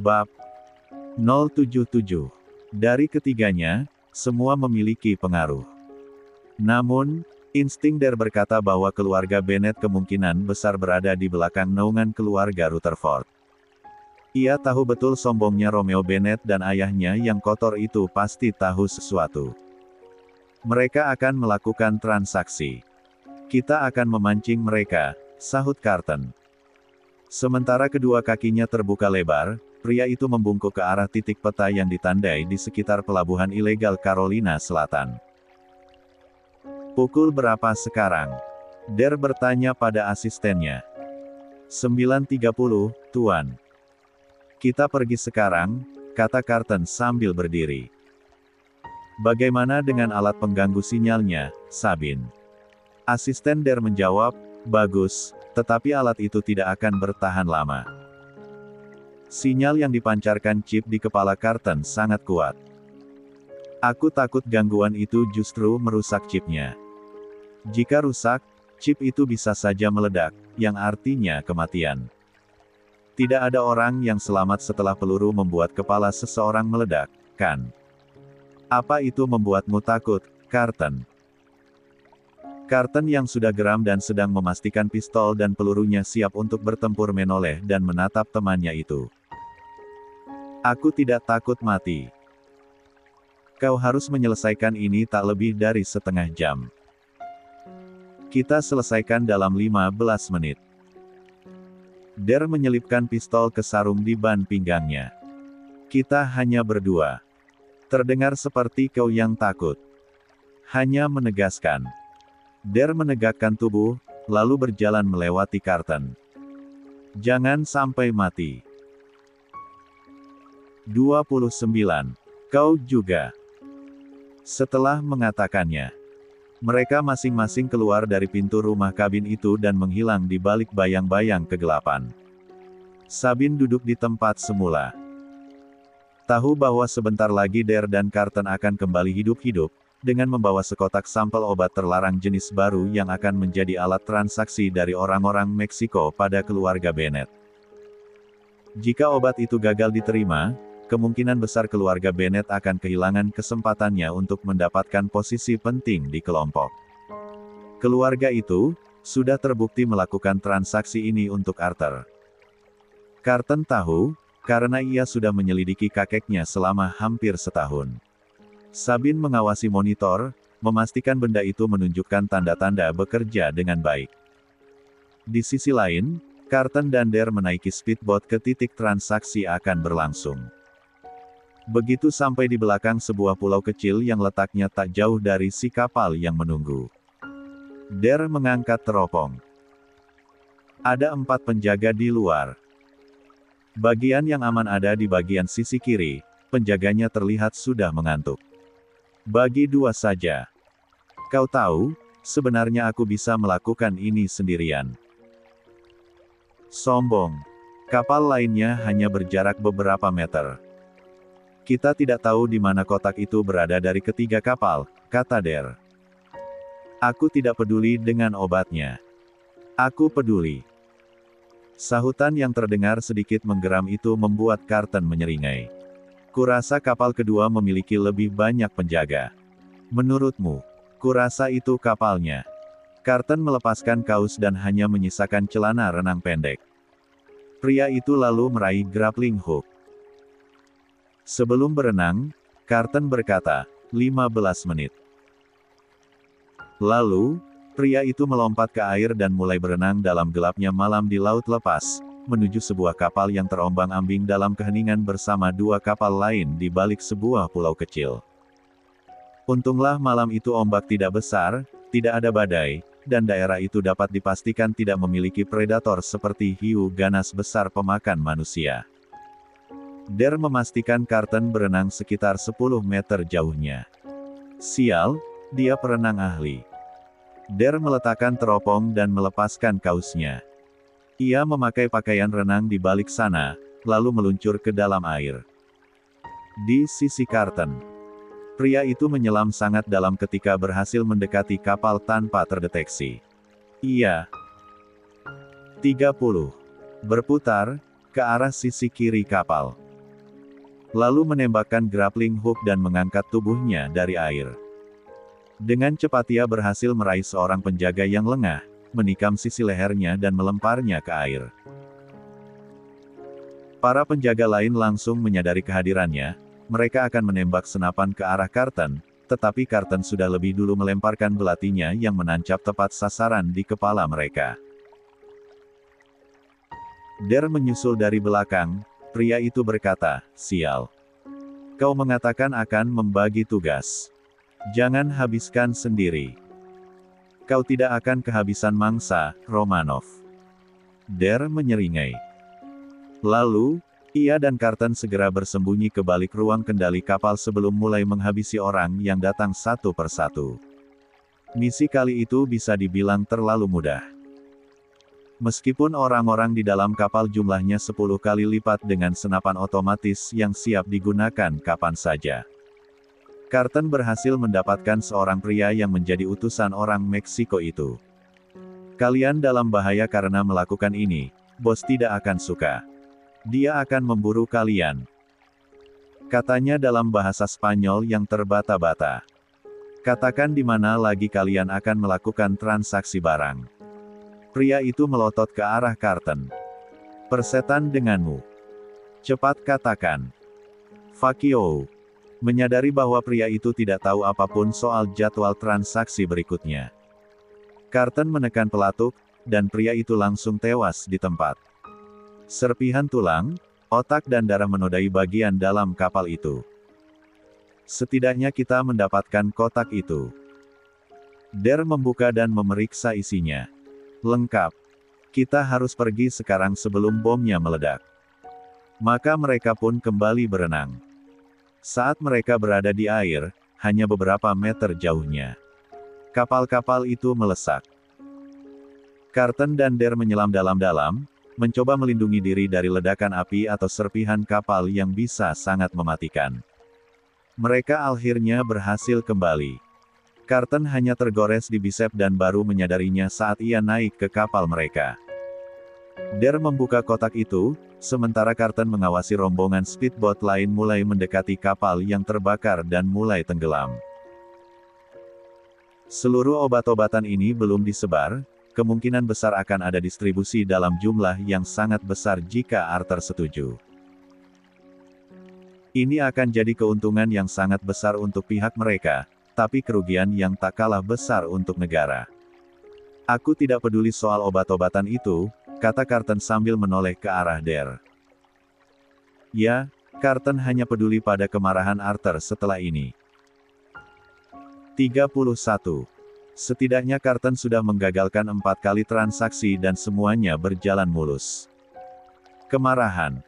Bab 077. Dari ketiganya, semua memiliki pengaruh. Namun, insting Der berkata bahwa keluarga Bennet kemungkinan besar berada di belakang naungan keluarga Rutherford. Ia tahu betul sombongnya Romeo Bennet dan ayahnya yang kotor itu pasti tahu sesuatu. Mereka akan melakukan transaksi. Kita akan memancing mereka, sahut Carton. Sementara kedua kakinya terbuka lebar, pria itu membungkuk ke arah titik peta yang ditandai di sekitar pelabuhan ilegal Carolina Selatan. Pukul berapa sekarang? Der bertanya pada asistennya. 9.30, Tuan. Kita pergi sekarang, kata Carton sambil berdiri. Bagaimana dengan alat pengganggu sinyalnya, Sabin? Asisten Der menjawab, bagus, tetapi alat itu tidak akan bertahan lama. Sinyal yang dipancarkan chip di kepala Carton sangat kuat. Aku takut gangguan itu justru merusak chipnya. Jika rusak, chip itu bisa saja meledak, yang artinya kematian. Tidak ada orang yang selamat setelah peluru membuat kepala seseorang meledak, kan? Apa itu membuatmu takut, Carton? Carton yang sudah geram dan sedang memastikan pistol dan pelurunya siap untuk bertempur menoleh dan menatap temannya itu. Aku tidak takut mati. Kau harus menyelesaikan ini tak lebih dari setengah jam. Kita selesaikan dalam 15 menit. Der menyelipkan pistol ke sarung di ban pinggangnya. Kita hanya berdua. Terdengar seperti kau yang takut. Hanya menegaskan. Der menegakkan tubuh, lalu berjalan melewati Carton. Jangan sampai mati. 29. Kau juga. Setelah mengatakannya, mereka masing-masing keluar dari pintu rumah kabin itu dan menghilang di balik bayang-bayang kegelapan. Sabin duduk di tempat semula. Tahu bahwa sebentar lagi Der dan Carton akan kembali hidup-hidup, dengan membawa sekotak sampel obat terlarang jenis baru yang akan menjadi alat transaksi dari orang-orang Meksiko pada keluarga Bennet. Jika obat itu gagal diterima, kemungkinan besar keluarga Bennet akan kehilangan kesempatannya untuk mendapatkan posisi penting di kelompok. Keluarga itu sudah terbukti melakukan transaksi ini untuk Arthur. Carton tahu, karena ia sudah menyelidiki kakeknya selama hampir setahun. Sabin mengawasi monitor, memastikan benda itu menunjukkan tanda-tanda bekerja dengan baik. Di sisi lain, Carton dan Der menaiki speedboat ke titik transaksi akan berlangsung. Begitu sampai di belakang sebuah pulau kecil yang letaknya tak jauh dari si kapal yang menunggu. Der mengangkat teropong. Ada 4 penjaga di luar. Bagian yang aman ada di bagian sisi kiri, penjaganya terlihat sudah mengantuk. Bagi 2 saja. Kau tahu, sebenarnya aku bisa melakukan ini sendirian. Sombong. Kapal lainnya hanya berjarak beberapa meter. Kita tidak tahu di mana kotak itu berada dari ketiga kapal, kata Der. Aku tidak peduli dengan obatnya. Aku peduli. Sahutan yang terdengar sedikit menggeram itu membuat Carton menyeringai. Kurasa kapal kedua memiliki lebih banyak penjaga. Menurutmu, kurasa itu kapalnya. Carton melepaskan kaus dan hanya menyisakan celana renang pendek. Pria itu lalu meraih grappling hook. Sebelum berenang, Carton berkata, 15 menit. Lalu, pria itu melompat ke air dan mulai berenang dalam gelapnya malam di laut lepas, menuju sebuah kapal yang terombang-ambing dalam keheningan bersama 2 kapal lain di balik sebuah pulau kecil. Untunglah malam itu ombak tidak besar, tidak ada badai, dan daerah itu dapat dipastikan tidak memiliki predator seperti hiu ganas besar pemakan manusia. Der memastikan Carton berenang sekitar 10 meter jauhnya. Sial, dia perenang ahli. Der meletakkan teropong dan melepaskan kausnya. Ia memakai pakaian renang di balik sana, lalu meluncur ke dalam air. Di sisi Carton, pria itu menyelam sangat dalam ketika berhasil mendekati kapal tanpa terdeteksi. Ia 30. Berputar ke arah sisi kiri kapal. lalu menembakkan grappling hook dan mengangkat tubuhnya dari air. Dengan cepat ia berhasil meraih seorang penjaga yang lengah, menikam sisi lehernya dan melemparnya ke air. Para penjaga lain langsung menyadari kehadirannya, mereka akan menembak senapan ke arah Carton, tetapi Carton sudah lebih dulu melemparkan belatinya yang menancap tepat sasaran di kepala mereka. Der menyusul dari belakang, pria itu berkata, "Sial. Kau mengatakan akan membagi tugas. Jangan habiskan sendiri. Kau tidak akan kehabisan mangsa, Romanov." Der menyeringai. Lalu, ia dan Carton segera bersembunyi ke balik ruang kendali kapal sebelum mulai menghabisi orang yang datang satu persatu. Misi kali itu bisa dibilang terlalu mudah. Meskipun orang-orang di dalam kapal jumlahnya 10 kali lipat dengan senapan otomatis yang siap digunakan kapan saja. Carton berhasil mendapatkan seorang pria yang menjadi utusan orang Meksiko itu. "Kalian dalam bahaya karena melakukan ini, bos tidak akan suka. Dia akan memburu kalian," katanya dalam bahasa Spanyol yang terbata-bata. "Katakan di mana lagi kalian akan melakukan transaksi barang." Pria itu melotot ke arah Carton. "Persetan denganmu. Cepat katakan." "Fuck you." Menyadari bahwa pria itu tidak tahu apapun soal jadwal transaksi berikutnya, Carton menekan pelatuk, dan pria itu langsung tewas di tempat. Serpihan tulang, otak dan darah menodai bagian dalam kapal itu. "Setidaknya kita mendapatkan kotak itu." Der membuka dan memeriksa isinya. "Lengkap. Kita harus pergi sekarang sebelum bomnya meledak." Maka mereka pun kembali berenang. Saat mereka berada di air, hanya beberapa meter jauhnya, kapal-kapal itu melesak. Carton dan Der menyelam dalam-dalam, mencoba melindungi diri dari ledakan api atau serpihan kapal yang bisa sangat mematikan. Mereka akhirnya berhasil kembali. Carton hanya tergores di bisep dan baru menyadarinya saat ia naik ke kapal mereka. Der membuka kotak itu, sementara Carton mengawasi rombongan speedboat lain mulai mendekati kapal yang terbakar dan mulai tenggelam. Seluruh obat-obatan ini belum disebar, kemungkinan besar akan ada distribusi dalam jumlah yang sangat besar jika Arthur setuju. Ini akan jadi keuntungan yang sangat besar untuk pihak mereka, tapi kerugian yang tak kalah besar untuk negara. "Aku tidak peduli soal obat-obatan itu," kata Carton sambil menoleh ke arah Der. Ya, Carton hanya peduli pada kemarahan Arthur setelah ini. 31. Setidaknya Carton sudah menggagalkan 4 kali transaksi dan semuanya berjalan mulus. Kemarahan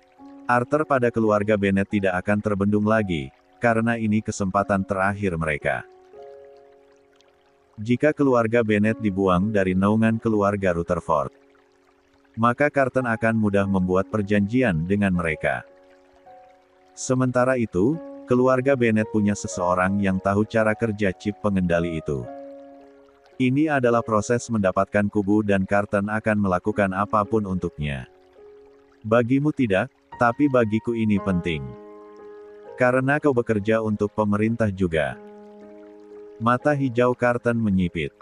Arthur pada keluarga Bennet tidak akan terbendung lagi, karena ini kesempatan terakhir mereka. Jika keluarga Bennet dibuang dari naungan keluarga Rutherford, maka Carton akan mudah membuat perjanjian dengan mereka. Sementara itu, keluarga Bennet punya seseorang yang tahu cara kerja chip pengendali itu. Ini adalah proses mendapatkan kubu dan Carton akan melakukan apapun untuknya. Bagimu tidak, tapi bagiku ini penting. Karena kau bekerja untuk pemerintah juga. Mata hijau Carton menyipit.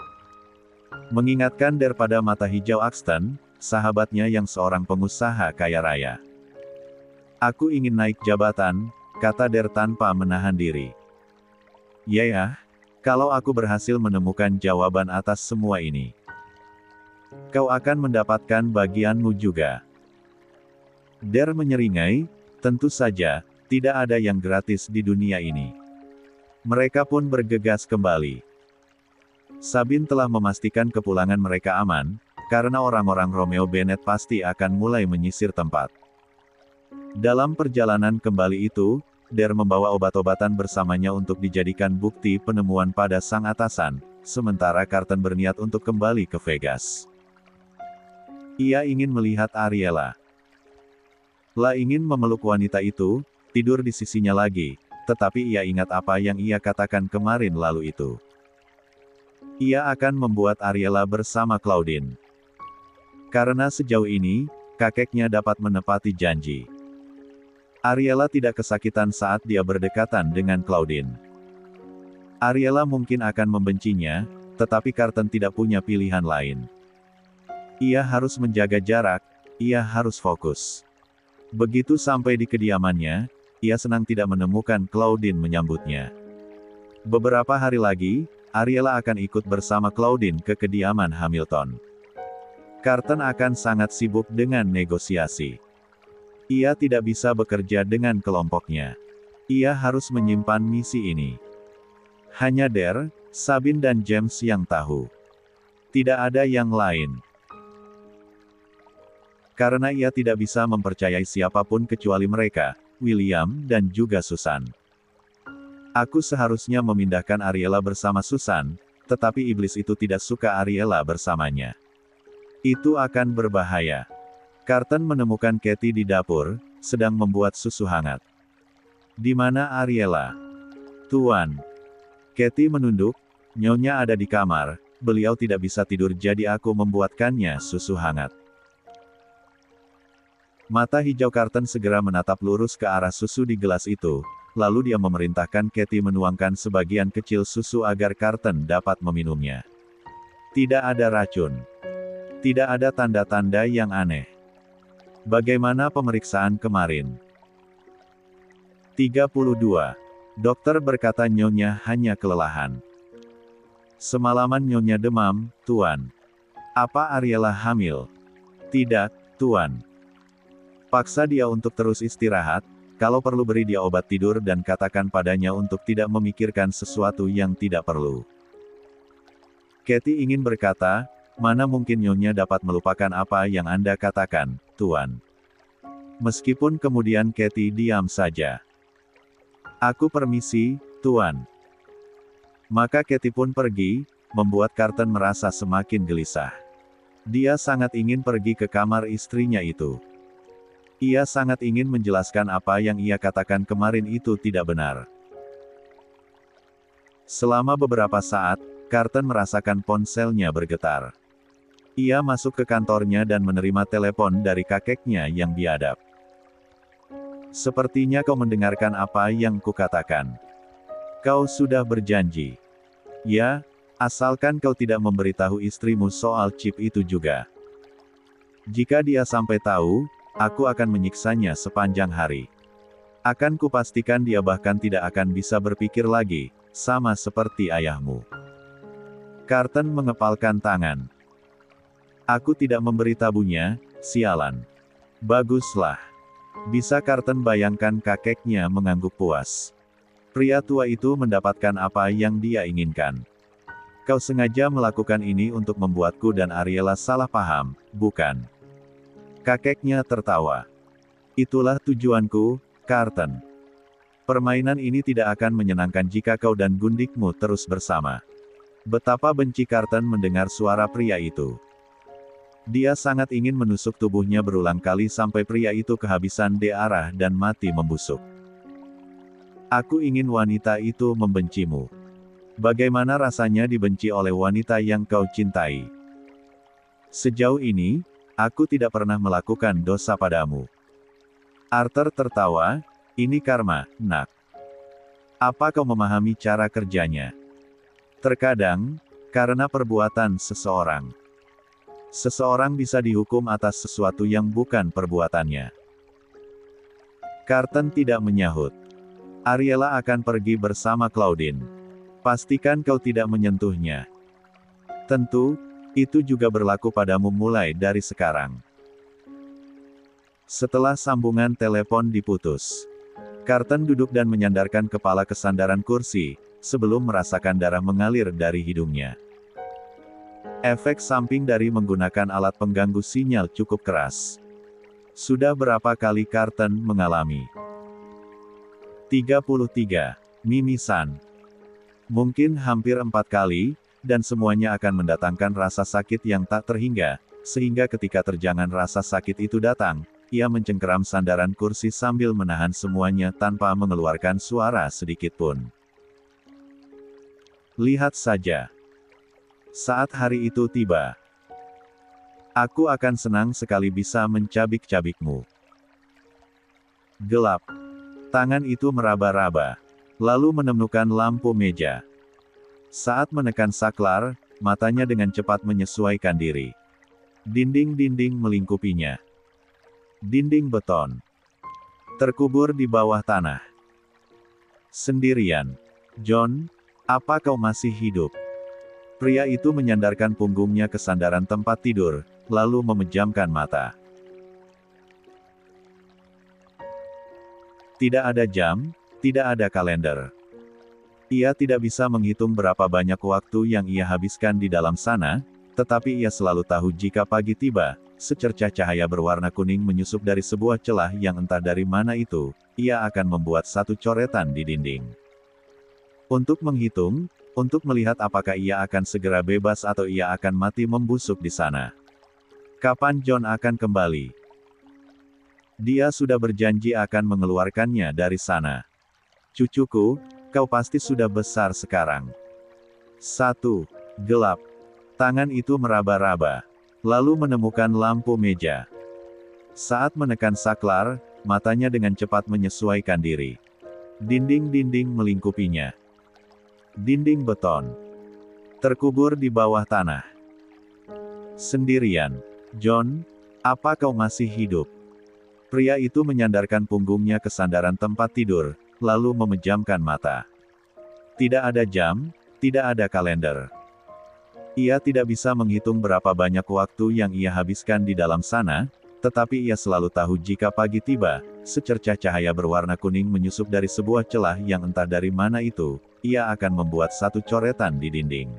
Mengingatkan daripada mata hijau Axton, sahabatnya yang seorang pengusaha kaya raya. "Aku ingin naik jabatan," kata Der tanpa menahan diri. "Ya, kalau aku berhasil menemukan jawaban atas semua ini, kau akan mendapatkan bagianmu juga." Der menyeringai, "Tentu saja, tidak ada yang gratis di dunia ini." Mereka pun bergegas kembali. Sabine telah memastikan kepulangan mereka aman, karena orang-orang Romeo Bennet pasti akan mulai menyisir tempat. Dalam perjalanan kembali itu, Der membawa obat-obatan bersamanya untuk dijadikan bukti penemuan pada sang atasan, sementara Carton berniat untuk kembali ke Vegas. Ia ingin melihat Ariela. La ingin memeluk wanita itu, tidur di sisinya lagi, tetapi ia ingat apa yang ia katakan kemarin lalu itu. Ia akan membuat Ariela bersama Claudine. Karena sejauh ini, kakeknya dapat menepati janji. Ariela tidak kesakitan saat dia berdekatan dengan Claudine. Ariela mungkin akan membencinya, tetapi Carton tidak punya pilihan lain. Ia harus menjaga jarak, ia harus fokus. Begitu sampai di kediamannya, ia senang tidak menemukan Claudine menyambutnya. Beberapa hari lagi, Ariela akan ikut bersama Claudine ke kediaman Hamilton. Carton akan sangat sibuk dengan negosiasi. Ia tidak bisa bekerja dengan kelompoknya. Ia harus menyimpan misi ini. Hanya Dare, Sabine dan James yang tahu. Tidak ada yang lain. Karena ia tidak bisa mempercayai siapapun kecuali mereka, William dan juga Susan. Aku seharusnya memindahkan Ariela bersama Susan, tetapi iblis itu tidak suka Ariela bersamanya. Itu akan berbahaya. Carton menemukan Katie di dapur, sedang membuat susu hangat. Di mana Ariela? Tuan. Katie menunduk, Nyonya ada di kamar, beliau tidak bisa tidur jadi aku membuatkannya susu hangat. Mata hijau Carton segera menatap lurus ke arah susu di gelas itu, lalu dia memerintahkan Katie menuangkan sebagian kecil susu agar Carton dapat meminumnya. Tidak ada racun. Tidak ada tanda-tanda yang aneh. Bagaimana pemeriksaan kemarin? 32. Dokter berkata Nyonya hanya kelelahan. Semalaman Nyonya demam, Tuan. Apa Ariela hamil? Tidak, Tuan. Paksa dia untuk terus istirahat, kalau perlu beri dia obat tidur dan katakan padanya untuk tidak memikirkan sesuatu yang tidak perlu. Katie ingin berkata, mana mungkin Nyonya dapat melupakan apa yang Anda katakan, Tuan. Meskipun kemudian Katie diam saja. Aku permisi, Tuan. Maka Katie pun pergi, membuat Carton merasa semakin gelisah. Dia sangat ingin pergi ke kamar istrinya itu. Ia sangat ingin menjelaskan apa yang ia katakan kemarin itu tidak benar. Selama beberapa saat, Carton merasakan ponselnya bergetar. Ia masuk ke kantornya dan menerima telepon dari kakeknya yang biadab. Sepertinya kau mendengarkan apa yang kukatakan. Kau sudah berjanji. Ya, asalkan kau tidak memberitahu istrimu soal chip itu juga. Jika dia sampai tahu, aku akan menyiksanya sepanjang hari. Akan kupastikan dia bahkan tidak akan bisa berpikir lagi, sama seperti ayahmu. Carton mengepalkan tangan. Aku tidak memberitahunya, sialan. Baguslah. Bisa Carton bayangkan kakeknya mengangguk puas. Pria tua itu mendapatkan apa yang dia inginkan. Kau sengaja melakukan ini untuk membuatku dan Ariela salah paham, bukan? Kakeknya tertawa. Itulah tujuanku, Carton. Permainan ini tidak akan menyenangkan jika kau dan gundikmu terus bersama. Betapa benci Carton mendengar suara pria itu. Dia sangat ingin menusuk tubuhnya berulang kali sampai pria itu kehabisan darah dan mati membusuk. Aku ingin wanita itu membencimu. Bagaimana rasanya dibenci oleh wanita yang kau cintai? Sejauh ini, aku tidak pernah melakukan dosa padamu. Arthur tertawa, ini karma, nak. Apa kau memahami cara kerjanya? Terkadang, karena perbuatan seseorang. Seseorang bisa dihukum atas sesuatu yang bukan perbuatannya. Carton tidak menyahut. Ariela akan pergi bersama Claudine. Pastikan kau tidak menyentuhnya. Tentu, itu juga berlaku padamu mulai dari sekarang. Setelah sambungan telepon diputus, Carton duduk dan menyandarkan kepala ke sandaran kursi, sebelum merasakan darah mengalir dari hidungnya. Efek samping dari menggunakan alat pengganggu sinyal cukup keras. Sudah berapa kali Carton mengalami? 33. Mimisan. Mungkin hampir 4 kali, dan semuanya akan mendatangkan rasa sakit yang tak terhingga, sehingga ketika terjangan rasa sakit itu datang, ia mencengkeram sandaran kursi sambil menahan semuanya tanpa mengeluarkan suara sedikit pun. Lihat saja. Saat hari itu tiba, aku akan senang sekali bisa mencabik-cabikmu. Gelap. Tangan itu meraba-raba. Lalu menemukan lampu meja. Saat menekan saklar, matanya dengan cepat menyesuaikan diri. Dinding-dinding melingkupinya. Dinding beton. Terkubur di bawah tanah. Sendirian. John, apa kau masih hidup? Pria itu menyandarkan punggungnya ke sandaran tempat tidur, lalu memejamkan mata. Tidak ada jam, tidak ada kalender. Ia tidak bisa menghitung berapa banyak waktu yang ia habiskan di dalam sana, tetapi ia selalu tahu jika pagi tiba, secercah cahaya berwarna kuning menyusup dari sebuah celah yang entah dari mana itu, ia akan membuat satu coretan di dinding. Untuk menghitung, untuk melihat apakah ia akan segera bebas atau ia akan mati membusuk di sana. Kapan John akan kembali? Dia sudah berjanji akan mengeluarkannya dari sana. Cucuku, kau pasti sudah besar sekarang. 1. Gelap. Tangan itu meraba-raba. Lalu menemukan lampu meja. Saat menekan saklar, matanya dengan cepat menyesuaikan diri. Dinding-dinding melingkupinya. Dinding beton. Terkubur di bawah tanah. Sendirian. John, apa kau masih hidup? Pria itu menyandarkan punggungnya ke sandaran tempat tidur, lalu memejamkan mata. Tidak ada jam, tidak ada kalender. Ia tidak bisa menghitung berapa banyak waktu yang ia habiskan di dalam sana, tetapi ia selalu tahu jika pagi tiba, secercah cahaya berwarna kuning menyusup dari sebuah celah yang entah dari mana itu, ia akan membuat satu coretan di dinding.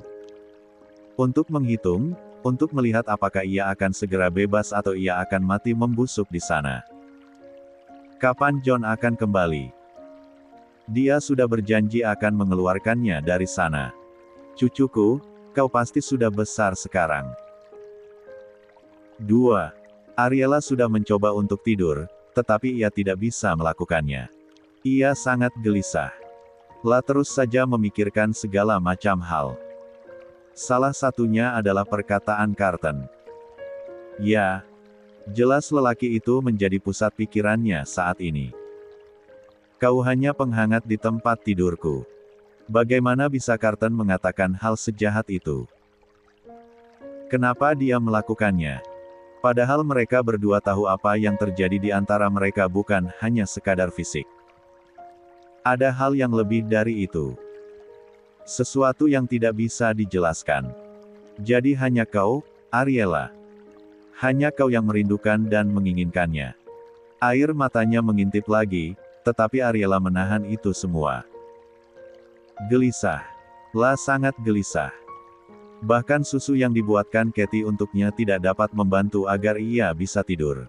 Untuk menghitung, untuk melihat apakah ia akan segera bebas atau ia akan mati membusuk di sana. Kapan John akan kembali? Dia sudah berjanji akan mengeluarkannya dari sana. Cucuku, kau pasti sudah besar sekarang. 2. Ariela sudah mencoba untuk tidur, tetapi ia tidak bisa melakukannya. Ia sangat gelisah. Ia terus saja memikirkan segala macam hal. Salah satunya adalah perkataan Carton. Ya, jelas lelaki itu menjadi pusat pikirannya saat ini. Kau hanya penghangat di tempat tidurku. Bagaimana bisa Carton mengatakan hal sejahat itu? Kenapa dia melakukannya? Padahal mereka berdua tahu apa yang terjadi di antara mereka bukan hanya sekadar fisik. Ada hal yang lebih dari itu. Sesuatu yang tidak bisa dijelaskan. Jadi hanya kau, Ariela. Hanya kau yang merindukan dan menginginkannya. Air matanya mengintip lagi, tetapi Ariela menahan itu semua. Gelisah. Ia sangat gelisah. Bahkan susu yang dibuatkan Kathy untuknya tidak dapat membantu agar ia bisa tidur.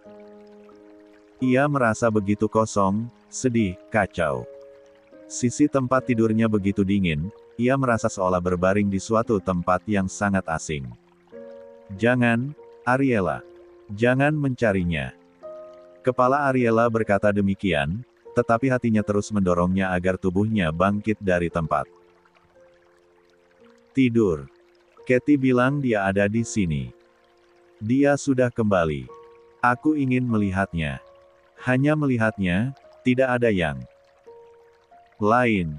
Ia merasa begitu kosong, sedih, kacau. Sisi tempat tidurnya begitu dingin, ia merasa seolah berbaring di suatu tempat yang sangat asing. Jangan, Ariela. Jangan mencarinya. Kepala Ariela berkata demikian, tetapi hatinya terus mendorongnya agar tubuhnya bangkit dari tempat. Tidur. Kathy bilang dia ada di sini. Dia sudah kembali. Aku ingin melihatnya. Hanya melihatnya, tidak ada yang lain.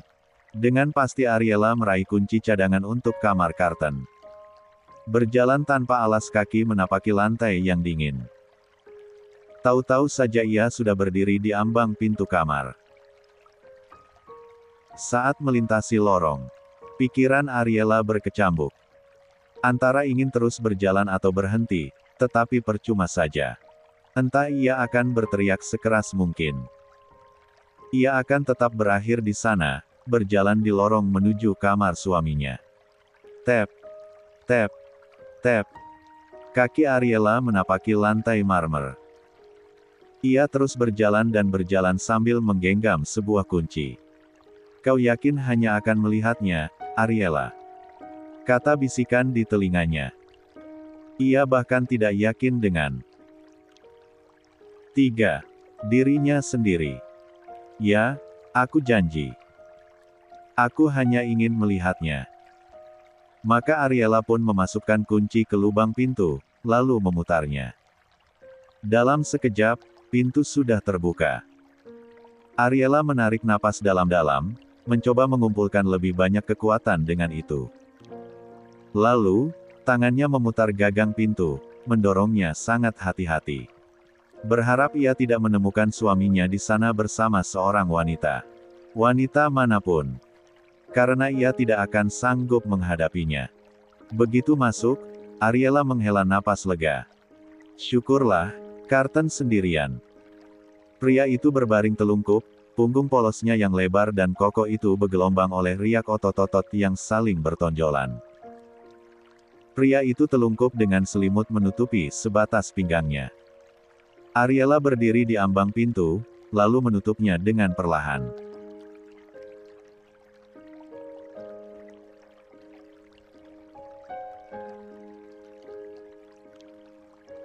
Dengan pasti Ariela meraih kunci cadangan untuk kamar Carton. Berjalan tanpa alas kaki menapaki lantai yang dingin. Tahu-tahu saja ia sudah berdiri di ambang pintu kamar. Saat melintasi lorong, pikiran Ariela berkecambuk. Antara ingin terus berjalan atau berhenti, tetapi percuma saja. Entah ia akan berteriak sekeras mungkin. Ia akan tetap berakhir di sana, berjalan di lorong menuju kamar suaminya. Tap, tap, tap. Kaki Ariela menapaki lantai marmer. Ia terus berjalan dan berjalan sambil menggenggam sebuah kunci. Kau yakin hanya akan melihatnya, Ariela? Kata bisikan di telinganya. Ia bahkan tidak yakin dengan 3. Dirinya sendiri. Ya, aku janji. Aku hanya ingin melihatnya. Maka Ariela pun memasukkan kunci ke lubang pintu, lalu memutarnya. Dalam sekejap, pintu sudah terbuka. Ariela menarik napas dalam-dalam, mencoba mengumpulkan lebih banyak kekuatan dengan itu. Lalu, tangannya memutar gagang pintu, mendorongnya sangat hati-hati. Berharap ia tidak menemukan suaminya di sana bersama seorang wanita. Wanita manapun. Karena ia tidak akan sanggup menghadapinya. Begitu masuk, Ariela menghela napas lega. Syukurlah, Carton sendirian. Pria itu berbaring telungkup, punggung polosnya yang lebar dan kokoh itu bergelombang oleh riak otot-otot yang saling bertonjolan. Pria itu telungkup dengan selimut menutupi sebatas pinggangnya. Ariela berdiri di ambang pintu, lalu menutupnya dengan perlahan.